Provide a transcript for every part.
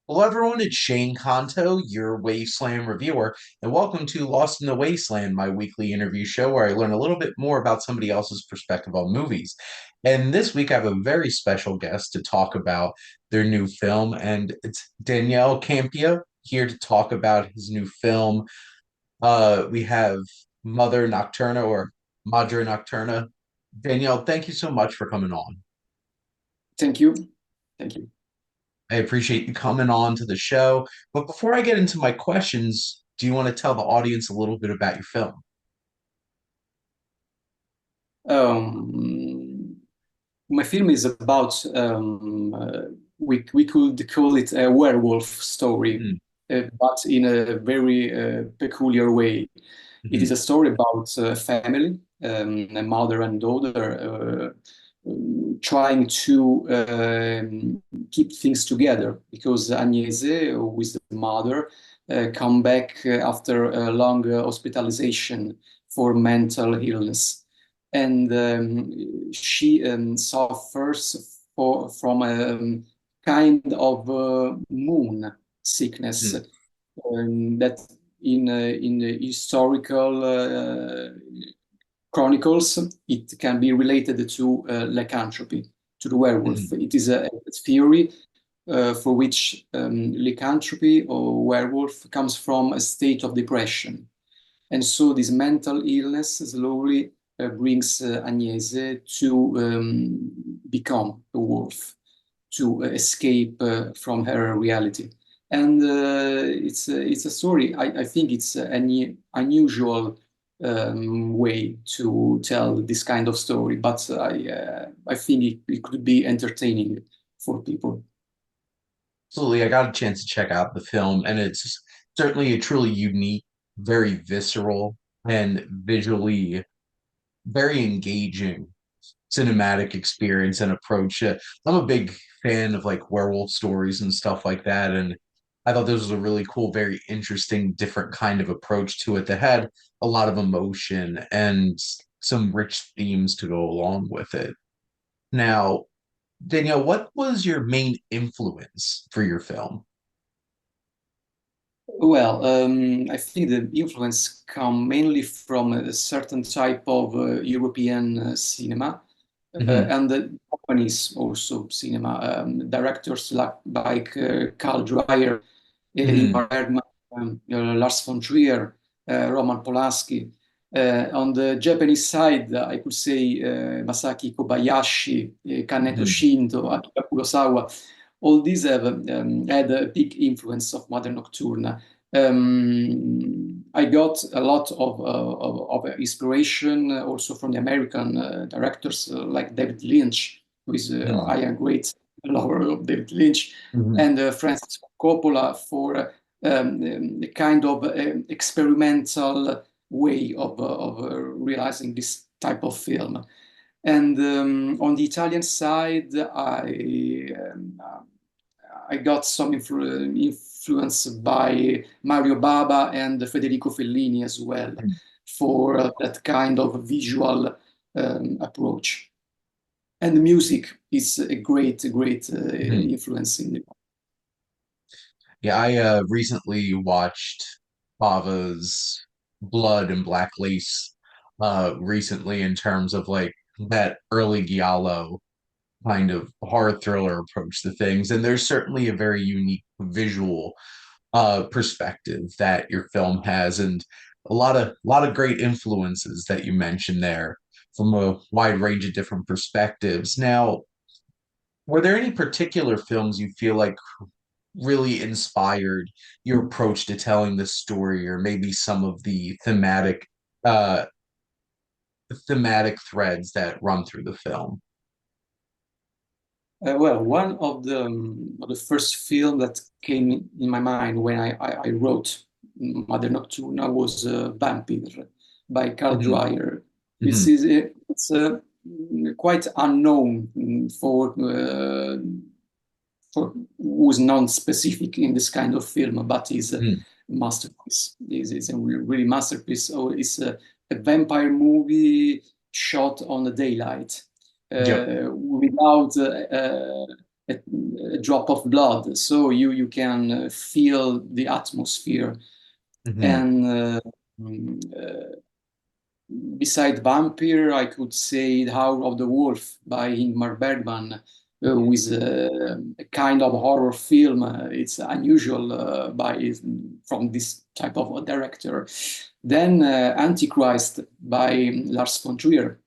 Hello, everyone. It's Shane Kanto, your Wasteland reviewer, and welcome to Lost in the Wasteland, my weekly interview show where I learn a little bit more about somebody else's perspective on movies. And this week, I have a very special guest to talk about their new film, and it's Daniele Campea here to talk about his new film. We have Mother Nocturna or Madre Nocturna. Danielle, thank you so much for coming on. Thank you. Thank you. I appreciate you coming on to the show. But before I get into my questions, do you want to tell the audience a little bit about your film? Um, my film is about we could call it a werewolf story, Mm, but in a very peculiar way. It is mhm, a story about a family, a mother and daughter, trying to keep things together because Agnese, who is the mother, come back after a long hospitalization for mental illness, and she suffers from a kind of moon sickness mm, that in the historical chronicles, it can be related to lycanthropy, to the werewolf. mhm, It is a theory for which lycanthropy or werewolf comes from a state of depression. And so this mental illness slowly brings Agnese to become a wolf, to escape from her reality. And it's a story. I think it's an unusual way to tell this kind of story, but I think it could be entertaining for people. Absolutely. I got a chance to check out the film, and it's certainly a truly unique, very visceral, and visually very engaging cinematic experience and approach. I'm a big fan of like werewolf stories and stuff like that, and I thought this was a really cool, very interesting, different kind of approach to it that had a lot of emotion and some rich themes to go along with it. Now, Danielle, what was your main influence for your film? Well, I think the influence come mainly from a certain type of European cinema Hmm. and the Japanese also cinema. Directors like Carl Dreyer, Hmm. Ingmar Bergman, Lars von Trier, Roman Polanski. On the Japanese side, I could say Masaki Kobayashi, Kaneto Hmm. Shinto, Akira Kurosawa. All these have had a big influence of modern nocturna. I got a lot of inspiration also from the American directors like David Lynch, who is I am a great lover of David Lynch, Hmm. and Francis Coppola for a kind of experimental way of realizing this type of film. And on the Italian side, I got some influence by Mario Bava and Federico Fellini as well for that kind of visual approach. And the music is a great Hmm. influence in the. Yeah, I recently watched Bava's Blood and Black Lace recently in terms of like that early Giallo kind of horror thriller approach to things. And there's certainly a very unique visual perspective that your film has and a lot of great influences that you mentioned there from a wide range of different perspectives. Now, were there any particular films you feel like really inspired your approach to telling the story or maybe some of the uh thematic threads that run through the film? Well, one of the first film that came in my mind when I wrote Mother Nocturna was Vampire by Carl Hmm. Dreyer. Hmm. It's quite unknown for who's non-specific in this kind of film, but is a Hmm. masterpiece. Is a really masterpiece. So it's a vampire movie shot on the daylight Yep. without a drop of blood, so you can feel the atmosphere. Hmm. And mm, uh, beside Vampire, I could say The Hour of the Wolf by Ingmar Bergman, Yeah. with a kind of horror film. It's unusual from this type of a director. Then Antichrist by Lars von Trier.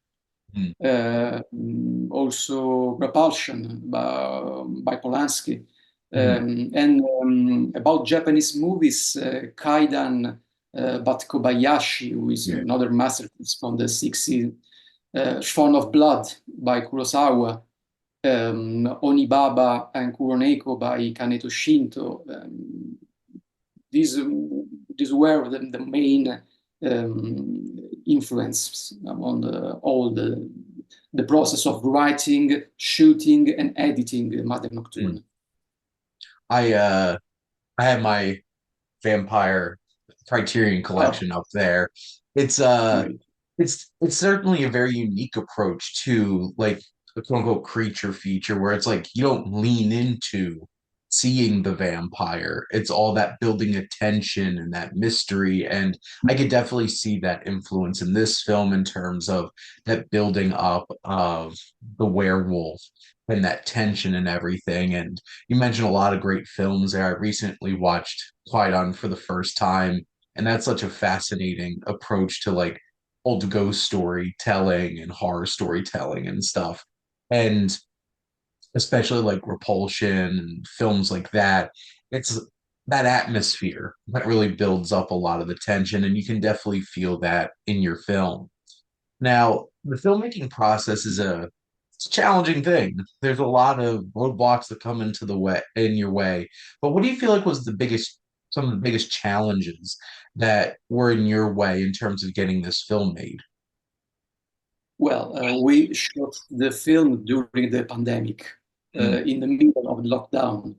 Mm. Also Repulsion by Polanski. Mhm. And about Japanese movies, Kaidan, but Kobayashi, who is Yeah. another masterpiece from the 60s, Shaun of Blood by Kurosawa, Onibaba and Kuroneko by Kaneto Shinto. These, these were the main influence on all the process of writing, shooting, and editing Mother Mm. Nocturne. I uh I have my vampire Criterion Oh, collection up there. It's uh great. it's certainly a very unique approach to like a quote unquote creature feature where it's like you don't lean into seeing the vampire. It's all that building attention and that mystery. And I could definitely see that influence in this film in terms of that building up of the werewolf and that tension and everything. And you mentioned a lot of great films there. I recently watched Quiet On for the first time, and that's such a fascinating approach to like old ghost storytelling and horror storytelling and stuff. And especially like Repulsion and films like that, it's that atmosphere that really builds up a lot of the tension, and you can definitely feel that in your film. Now, the filmmaking process is it's a challenging thing. There's a lot of roadblocks that come into the way in your way. But what do you feel like was some of the biggest challenges that were in your way in terms of getting this film made? Well, we shot the film during the pandemic, Mm. in the middle of lockdown,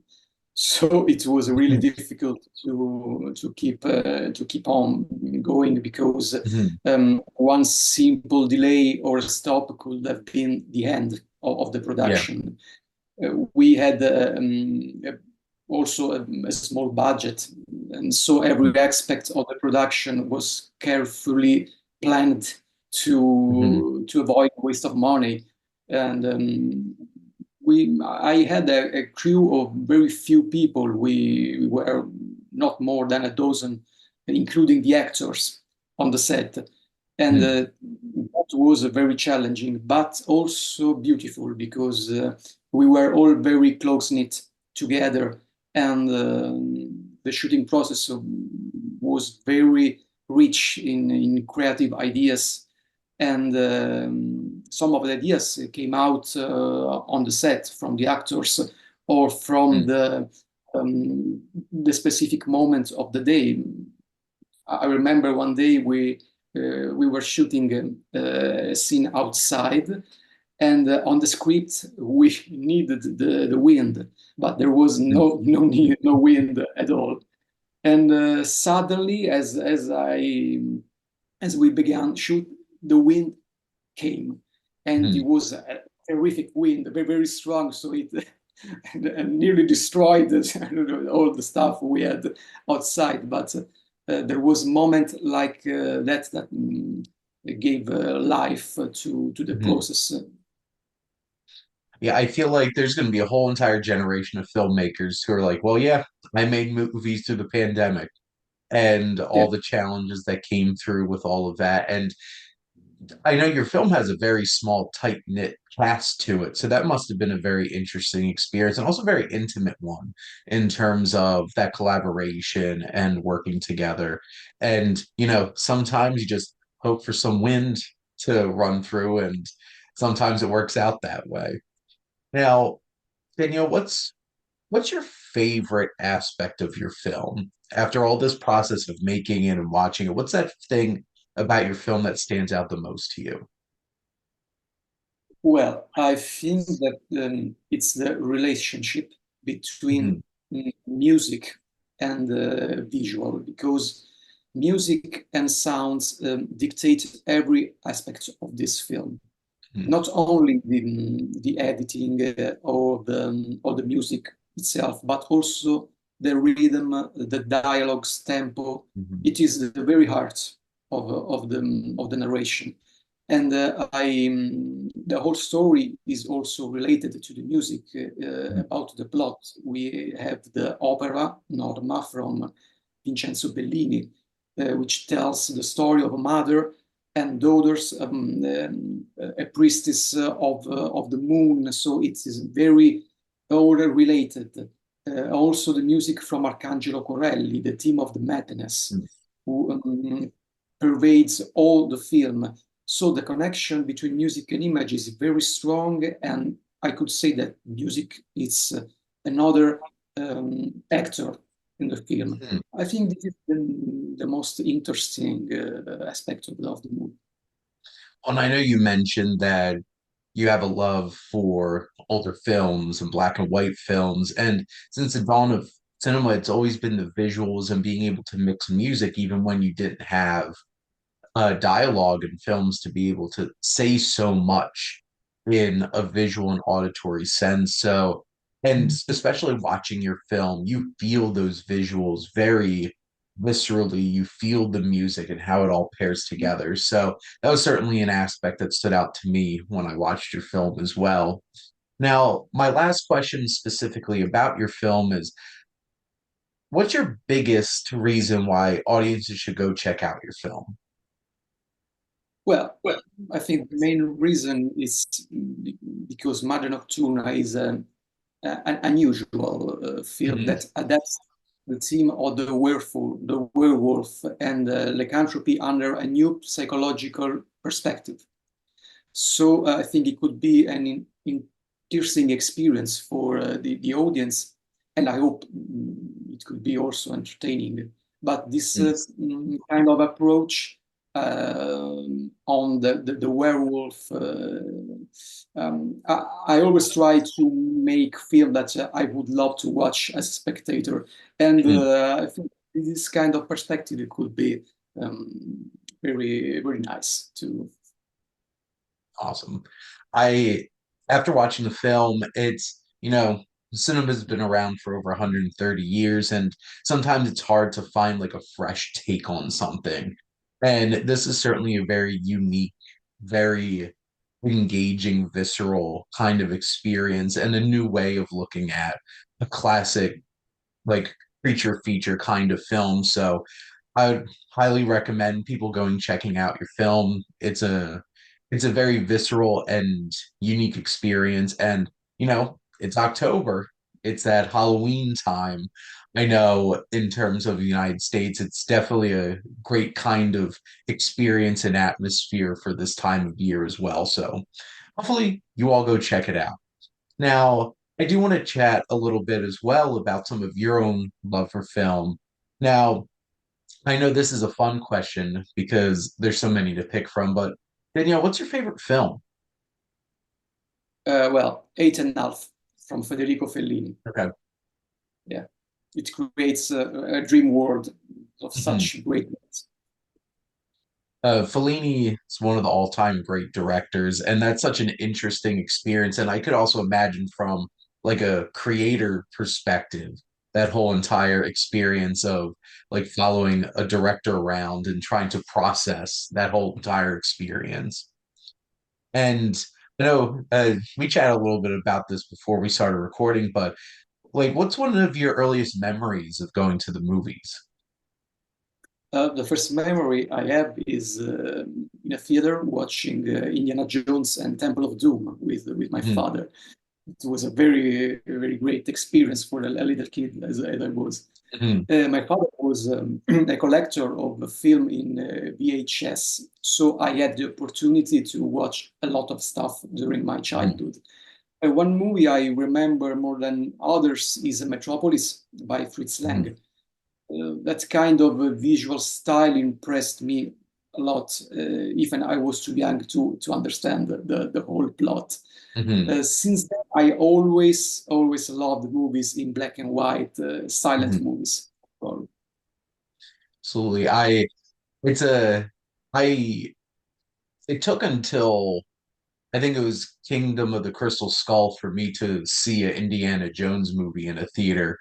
so it was really Mhm. difficult to keep on going, because Mhm. one simple delay or stop could have been the end of the Yeah. production. We had also a small budget, and so every aspect of the production was carefully planned Mhm. to avoid waste of money. And I had a crew of very few people. We were not more than a dozen, including the actors on the set. And Mhm. that was very challenging, but also beautiful, because we were all very close knit together, and the shooting process was very rich in creative ideas. And some of the ideas came out on the set from the actors, or from Mhm. the specific moment of the day. I remember one day we were shooting a scene outside, and on the script we needed the wind, but there was Mhm. no wind at all. And suddenly, as we began shoot, the wind came, and it Mhm. was a terrific wind, very very strong. So it and nearly destroyed all the stuff we had outside. But there was a moment like that gave life to the Mhm. process. Yeah, I feel like there's going to be a whole entire generation of filmmakers who are like, well, yeah, I made movies through the pandemic and Yeah. all the challenges that came through with all of that. And I know your film has a very small, tight-knit cast to it, so that must have been a very interesting experience and also a very intimate one in terms of that collaboration and working together. And, sometimes you just hope for some wind to run through, and sometimes it works out that way. Now, Danielle, what's your favorite aspect of your film? After all this process of making it and watching it, what's that thing about your film that stands out the most to you? Well, I think that it's the relationship between Mhm. music and visual, because music and sounds dictate every aspect of this film. Mhm. not only the editing or the music itself, but also the rhythm, the dialogues, tempo. Mhm. It is the very heart of the narration. And the whole story is also related to the music Mhm. about the plot. We have the opera Norma from Vincenzo Bellini, which tells the story of a mother and daughters, a priestess of the moon. So it is very all related. Also, the music from Arcangelo Corelli, the theme of the madness, Mhm. who pervades all the film. So the connection between music and image is very strong, and I could say that music is another actor in the film. Mhm. I think this is the most interesting aspect of the movie. And I know you mentioned that you have a love for older films and black and white films. And since the dawn of cinema, it's always been the visuals and being able to mix music, even when you didn't have dialogue in films to be able to say so much in a visual and auditory sense. So, and especially watching your film, you feel those visuals very viscerally. You feel the music and how it all pairs together. So, that was certainly an aspect that stood out to me when I watched your film as well. Now, my last question specifically about your film is what's your biggest reason why audiences should go check out your film? Well, I think the main reason is because Mother Nocturna is an unusual film Mhm. that adapts the theme of the werewolf and lycanthropy under a new psychological perspective. So I think it could be an interesting experience for the audience, and I hope it could be also entertaining. But this Mhm. kind of approach on the werewolf, I always try to make film that I would love to watch as a spectator, and Mhm. I think this kind of perspective it could be um, very nice to. Awesome. I, after watching the film, cinema's been around for over 130 years, and sometimes it's hard to find like a fresh take on something. And this is certainly a very unique, very engaging, visceral kind of experience and a new way of looking at a classic, like, creature feature kind of film. So I would highly recommend people going checking out your film. It's a very visceral and unique experience. And, it's October. It's that Halloween time. I know in terms of the United States, it's definitely a great kind of experience and atmosphere for this time of year as well. So hopefully you all go check it out. Now, I do want to chat a little bit as well about some of your own love for film. Now, I know this is a fun question because there's so many to pick from, but Danielle, what's your favorite film? Well, 8.5 from Federico Fellini. Okay. Yeah, it creates a dream world of Mhm. such greatness. Fellini is one of the all-time great directors, and that's such an interesting experience. And I could also imagine from like a creator perspective, that whole entire experience of like following a director around and trying to process that whole entire experience. And we chatted a little bit about this before we started recording, but like, what's one of your earliest memories of going to the movies? The first memory I have is in a theater watching Indiana Jones and Temple of Doom with my Mhm. father. It was a very great experience for a little kid as I was. Mhm. My father was a collector of film in VHS, so I had the opportunity to watch a lot of stuff during my Mhm. childhood. One movie I remember more than others is Metropolis by Fritz Mhm. Lang. That kind of visual style impressed me a lot, even I was too young to understand the whole plot. Mhm. Since then, I always loved movies in black and white, silent Mhm. movies. Well, Absolutely. It's a, I, it took until I think it was Kingdom of the Crystal Skull for me to see an Indiana Jones movie in a theater.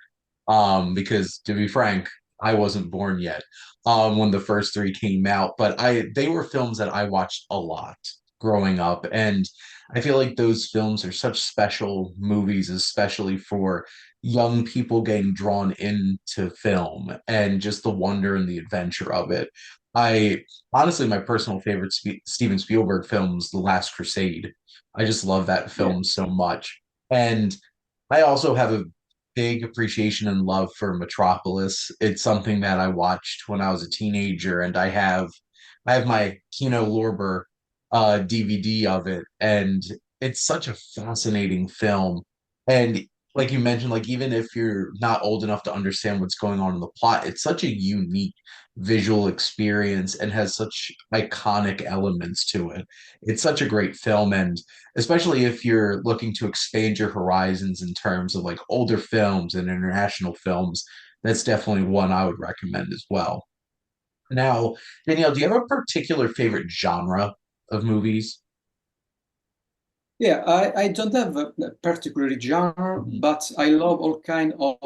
Because to be frank, I wasn't born yet when the first three came out, but I they were films that I watched a lot growing up, and I feel like those films are such special movies, especially for young people getting drawn into film and just the wonder and the adventure of it. I honestly, my personal favorite Steven Spielberg film is The Last Crusade. I just love that Yeah. film so much. And I also have a big appreciation and love for Metropolis. It's something that I watched when I was a teenager, and I have my Kino Lorber DVD of it, and it's such a fascinating film. And like you mentioned, like even if you're not old enough to understand what's going on in the plot, it's such a unique visual experience and has such iconic elements to it. It's such a great film, and especially if you're looking to expand your horizons in terms of like older films and international films, that's definitely one I would recommend as well. Now, Danielle, do you have a particular favorite genre of movies? Yeah, I don't have a particular genre, Mhm. but I love all kind of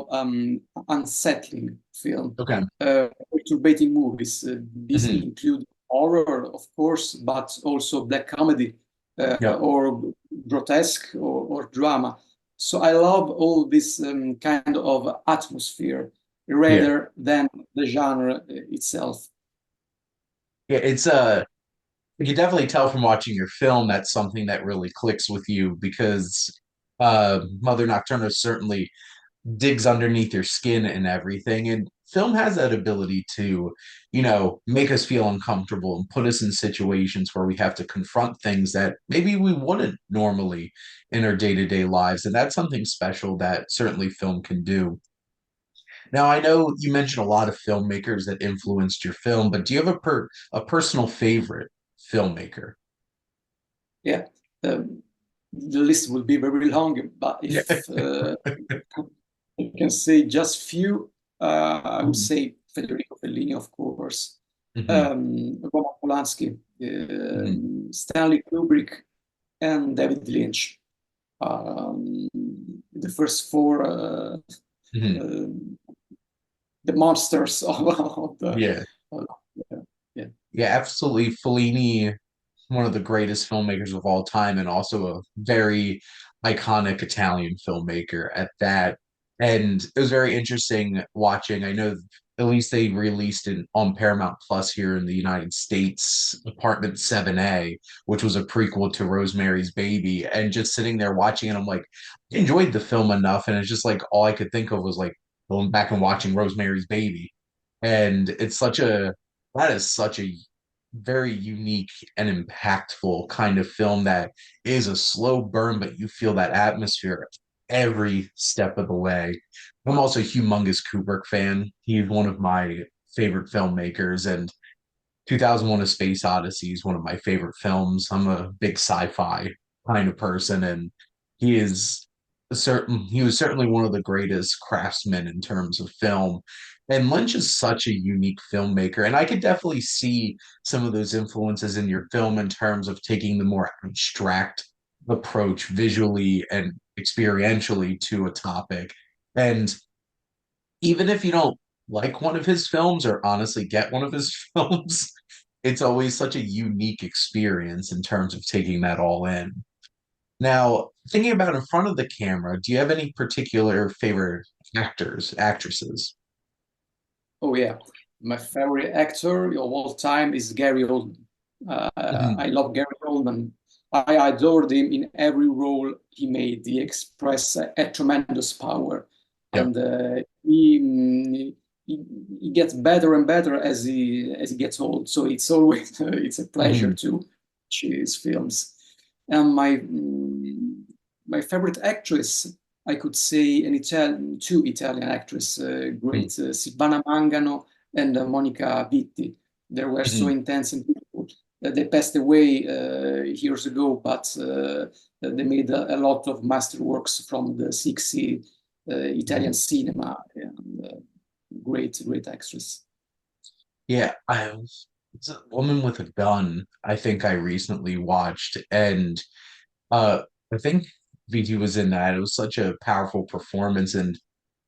unsettling film, Okay. perturbating movies. These Hmm. include horror, of course, but also black comedy, Yep. or grotesque, or drama. So I love all this kind of atmosphere Yeah. rather than the genre itself. Yeah, you can definitely tell from watching your film that's something that really clicks with you because Mother Nocturna certainly digs underneath your skin and everything. And film has that ability to, make us feel uncomfortable and put us in situations where we have to confront things that maybe we wouldn't normally in our day-to-day lives. And that's something special that certainly film can do. Now, I know you mentioned a lot of filmmakers that influenced your film, but do you have a personal favorite filmmaker? Yeah, the list will be very long, but Yeah. if I can say just few, I would Mhm. say Federico Fellini, of course, Mhm. Roman Polanski, Mhm. Stanley Kubrick, and David Lynch. Um, the first four, Mhm. um the monsters of the. Yeah. Uh, yeah, yeah, Yeah, absolutely. Fellini, one of the greatest filmmakers of all time, and also a very iconic Italian filmmaker at that. And it was very interesting watching. I know at least they released it on Paramount Plus here in the United States, Apartment 7A, which was a prequel to Rosemary's Baby. And just sitting there watching it, I'm like, I enjoyed the film enough. And it's just like all I could think of was like going back and watching Rosemary's Baby. And that is such a very unique and impactful kind of film that is a slow burn, but you feel that atmosphere every step of the way. I'm also a humongous Kubrick fan. He's one of my favorite filmmakers, and 2001: A Space Odyssey is one of my favorite films. I'm a big sci-fi kind of person, and he was certainly one of the greatest craftsmen in terms of film. And Lynch is such a unique filmmaker, and I could definitely see some of those influences in your film in terms of taking the more abstract approach visually and experientially to a topic. And even if you don't like one of his films or honestly get one of his films, it's always such a unique experience in terms of taking that all in. Now, thinking about in front of the camera, do you have any particular favorite actors, actresses? Oh yeah, my favorite actor of all time is Gary Oldman. Hmm. I love Gary Oldman. I adored him in every role he made. He expressed a tremendous power, Yep. and he gets better and better as he gets old. So it's always it's a pleasure Hmm. to watch his films. And my favorite actress, I could say two Italian actresses, great, Silvana Mangano and Monica Vitti. They were so Hmm. intense and beautiful. They passed away years ago, but they made a lot of masterworks from the 60s Italian Hmm. cinema. And, great, great actress. Yeah, it's a Woman with a Gun, I think I recently watched, and Uh, I think VT was in that. It was such a powerful performance, and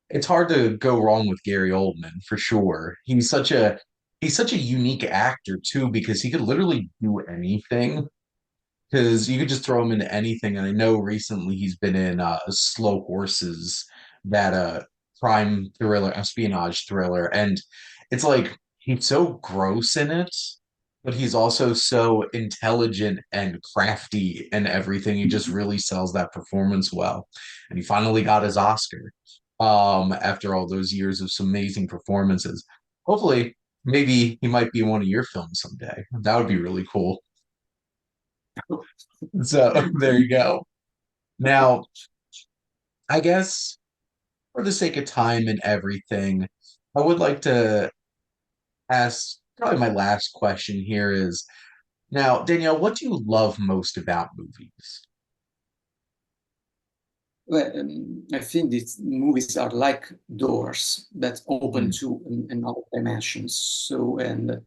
it's hard to go wrong with Gary Oldman for sure. He's such a unique actor too because he could literally do anything because you could just throw him into anything. And I know recently he's been in Slow Horses, that crime thriller, espionage thriller, and it's like he's so gross in it, but he's also so intelligent and crafty and everything. He just really sells that performance well. And he finally got his Oscar after all those years of some amazing performances. Hopefully, maybe he might be in one of your films someday. That would be really cool. So there you go. Now, I guess for the sake of time and everything, I would like to ask probably my last question here is now, Danielle, what do you love most about movies? Well, I think these movies are like doors that open Mm, to another dimensions. So, and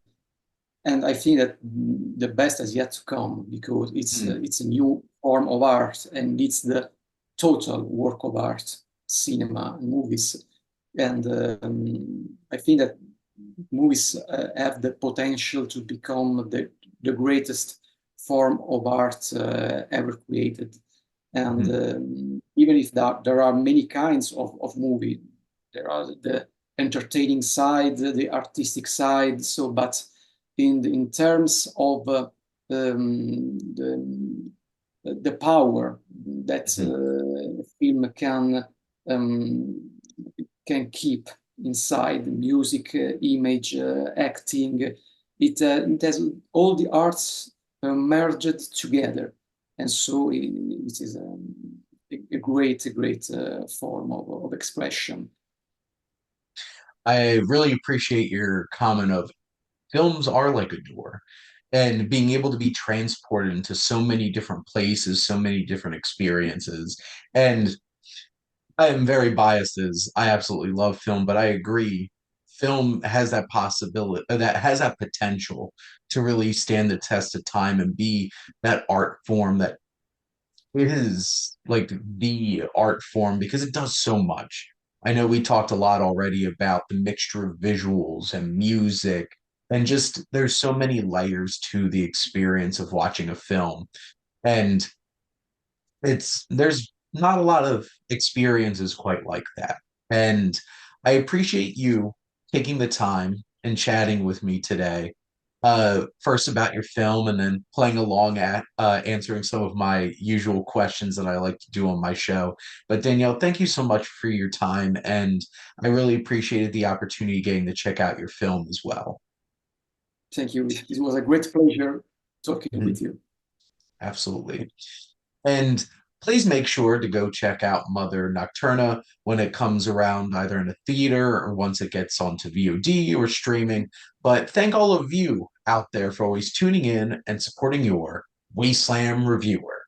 I think that the best has yet to come because mm, it's a new form of art and it's the total work of art, cinema, movies, and I think that movies have the potential to become the greatest form of art ever created. And mm, even if there are many kinds of movie, there are the entertaining side, the artistic side. So, but in terms of the power that mm. film um, can keep inside music, image, acting. It has all the arts merged together, and so it is a great form of expression. I really appreciate your comment of films are like a door and being able to be transported into so many different places, so many different experiences. And I am very biased as I absolutely love film, but I agree. Film has that possibility, that has that potential to really stand the test of time and be that art form that it is like the art form because it does so much. I know we talked a lot already about the mixture of visuals and music, and just there's so many layers to the experience of watching a film. And there's not a lot of experiences quite like that. And I appreciate you taking the time and chatting with me today. First about your film and then playing along at answering some of my usual questions that I like to do on my show. But Danielle, thank you so much for your time, and I really appreciated the opportunity getting to check out your film as well. Thank you. It was a great pleasure talking Mhm. with you. Absolutely. And please make sure to go check out Mother Nocturna when it comes around, either in a theater or once it gets onto VOD or streaming. But thank all of you out there for always tuning in and supporting your Wasteland reviewer.